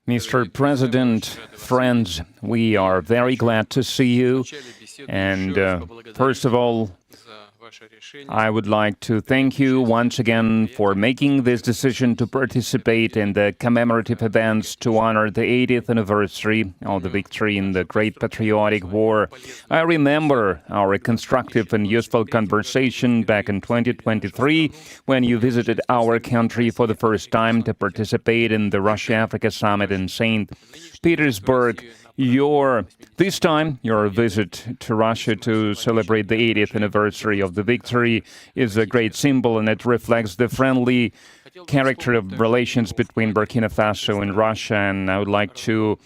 Mr. President, friends, we are very glad to see you. And first of all, I would like to thank you once again for making this decision to participate in the commemorative events to honor the 80th anniversary of the victory in the Great Patriotic War. I remember our constructive and useful conversation back in 2023 when you visited our country for the first time to participate in the Russia-Africa Summit in St. Petersburg. This time, your visit to Russia to celebrate the 80th anniversary of the victory is a great symbol, and it reflects the friendly character of relations between Burkina Faso and Russia. And I would like to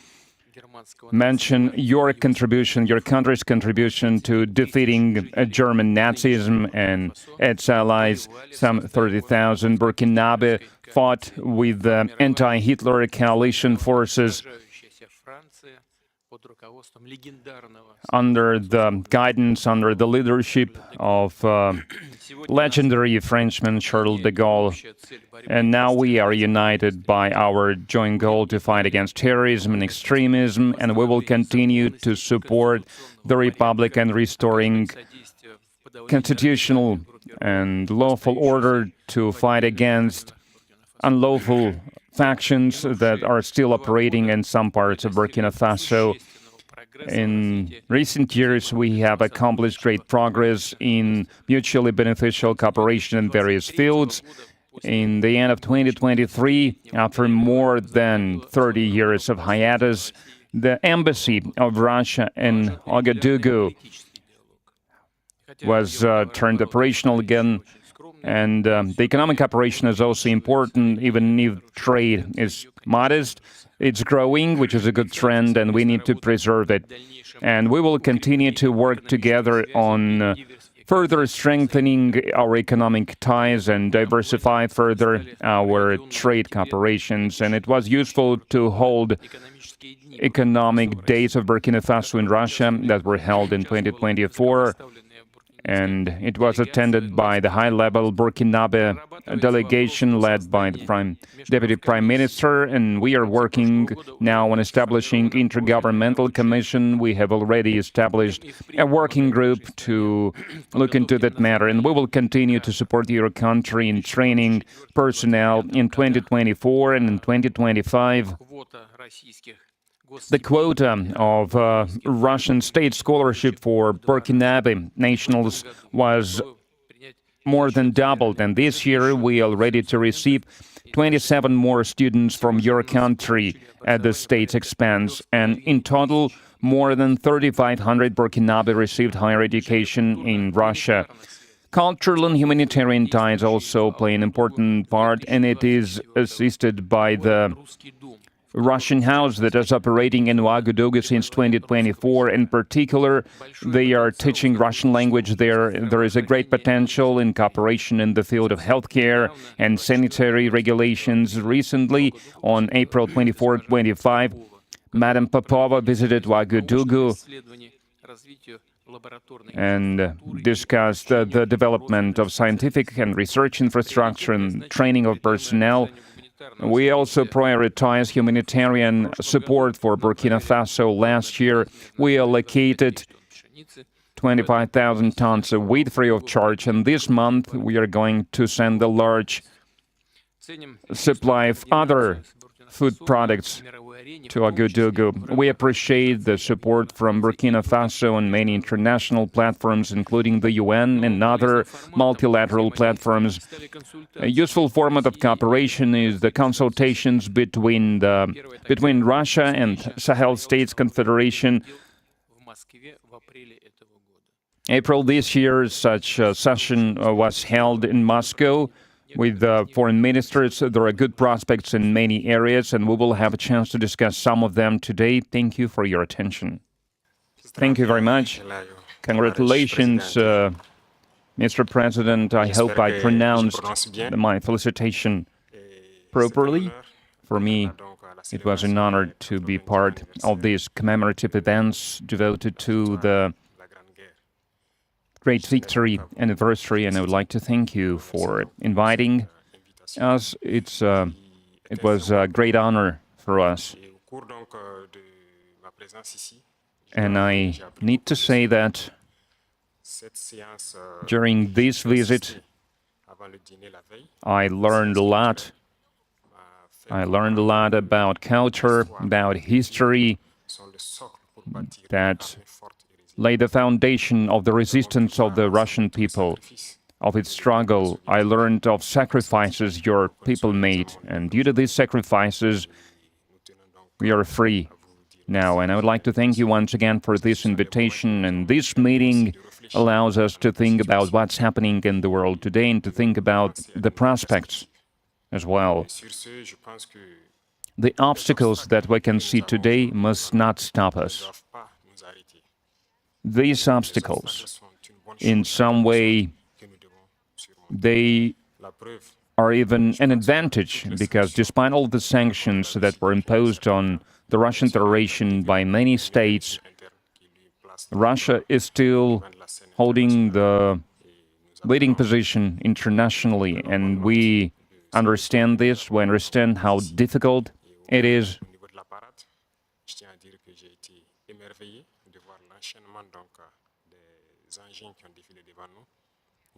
mention your contribution, your country's contribution to defeating German Nazism and its allies. Some 30,000 Burkinabe fought with the anti-Hitler coalition forces under the guidance, under the leadership of legendary Frenchman Charles de Gaulle. And now we are united by our joint goal to fight against terrorism and extremism, and we will continue to support the Republic and restoring constitutional and lawful order, to fight against unlawful factions that are still operating in some parts of Burkina Faso. In recent years, we have accomplished great progress in mutually beneficial cooperation in various fields. In the end of 2023, after more than 30 years of hiatus, the embassy of Russia in Ouagadougou was turned operational again. And the economic cooperation is also important, even if trade is modest. It's growing, which is a good trend, and we need to preserve it. And we will continue to work together on further strengthening our economic ties and diversify further our trade cooperations. And it was useful to hold economic days of Burkina Faso in Russia that were held in 2024. And it was attended by the high-level Burkinabe delegation led by the Deputy Prime Minister, and we are working now on establishing intergovernmental commission. We have already established a working group to look into that matter, and we will continue to support your country in training personnel in 2024 and in 2025. The quota of Russian state scholarship for Burkinabe nationals was more than doubled, and this year we are ready to receive 27 more students from your country at the state's expense, and in total, more than 3,500 Burkinabe received higher education in Russia. Cultural and humanitarian ties also play an important part, and it is assisted by the Russian house that is operating in Ouagadougou since 2024. In particular, they are teaching Russian language there. There is a great potential in cooperation in the field of healthcare and sanitary regulations. Recently, on April 24-25, Madam Popova visited Ouagadougou and discussed the development of scientific and research infrastructure and training of personnel. We also prioritize humanitarian support for Burkina Faso. Last year, we allocated 25,000 tons of wheat free of charge, and this month we are going to send a large supply of other food products to Ouagadougou. We appreciate the support from Burkina Faso and many international platforms, including the UN and other multilateral platforms. A useful format of cooperation is the consultations between Russia and Sahel States Confederation. April this year, such a session was held in Moscow with foreign ministers. There are good prospects in many areas, and we will have a chance to discuss some of them today. Thank you for your attention. Thank you very much. Congratulations, Mr. President. I hope I pronounced my felicitation properly. For me, it was an honor to be part of these commemorative events devoted to the great victory anniversary, and I would like to thank you for inviting us. It was a great honor for us. And I need to say that during this visit, I learned a lot. I learned a lot about culture, about history, that laid the foundation of the resistance of the Russian people, of its struggle. I learned of sacrifices your people made, and due to these sacrifices, we are free now. And I would like to thank you once again for this invitation, and this meeting allows us to think about what's happening in the world today and to think about the prospects as well. The obstacles that we can see today must not stop us. These obstacles, in some way, they are even an advantage, because despite all the sanctions that were imposed on the Russian Federation by many states, Russia is still holding the leading position internationally, and we understand this. We understand how difficult it is.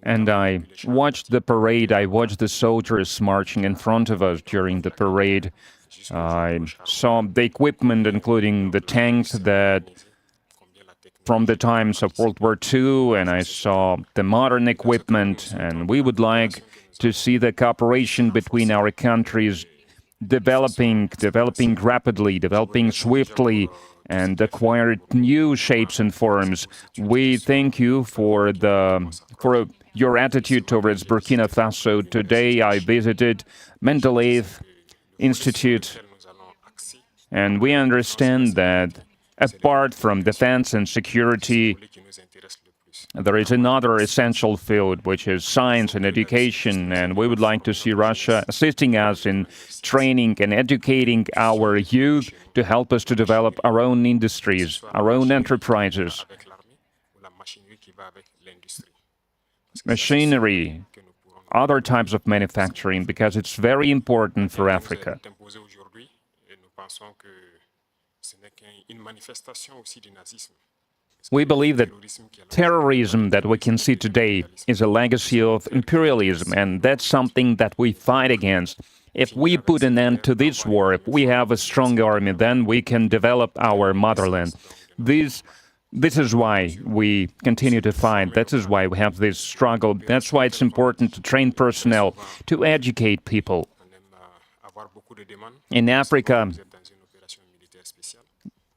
And I watched the parade, I watched the soldiers marching in front of us during the parade. I saw the equipment, including the tanks that from the times of World War II, and I saw the modern equipment, and we would like to see the cooperation between our countries developing rapidly, developing swiftly, and acquire new shapes and forms. We thank you for your attitude towards Burkina Faso. Today I visited Mendeleev Institute, and we understand that apart from defense and security, there is another essential field, which is science and education, and we would like to see Russia assisting us in training and educating our youth to help us to develop our own industries, our own enterprises, machinery, other types of manufacturing, because it's very important for Africa. We believe that terrorism that we can see today is a legacy of imperialism, and that's something that we fight against. If we put an end to this war, if we have a strong army, then we can develop our motherland. This is why we continue to fight. That is why we have this struggle. That's why it's important to train personnel, to educate people. In Africa,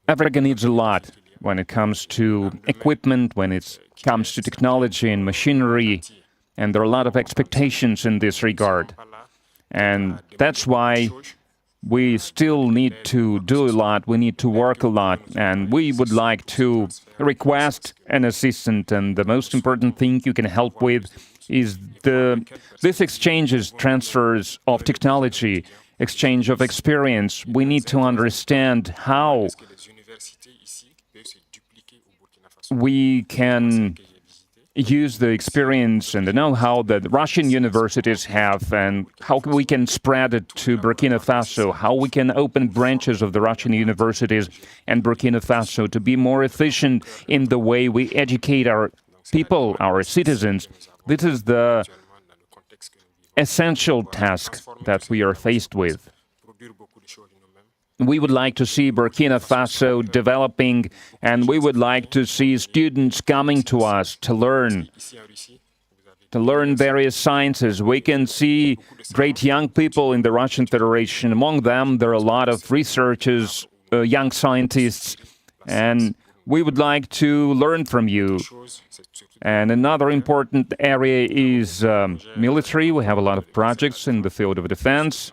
Africa needs a lot when it comes to equipment, when it comes to technology and machinery, and there are a lot of expectations in this regard. And that's why we still need to do a lot, we need to work a lot, and we would like to request an assistant, and the most important thing you can help with is this exchanges, transfers of technology, exchange of experience. We need to understand how we can use the experience and the know-how that Russian universities have, and how we can spread it to Burkina Faso, how we can open branches of the Russian universities and Burkina Faso to be more efficient in the way we educate our people, our citizens. This is the essential task that we are faced with. We would like to see Burkina Faso developing, and we would like to see students coming to us to learn various sciences. We can see great young people in the Russian Federation. Among them, there are a lot of researchers, young scientists, and we would like to learn from you. And another important area is military. We have a lot of projects in the field of defense.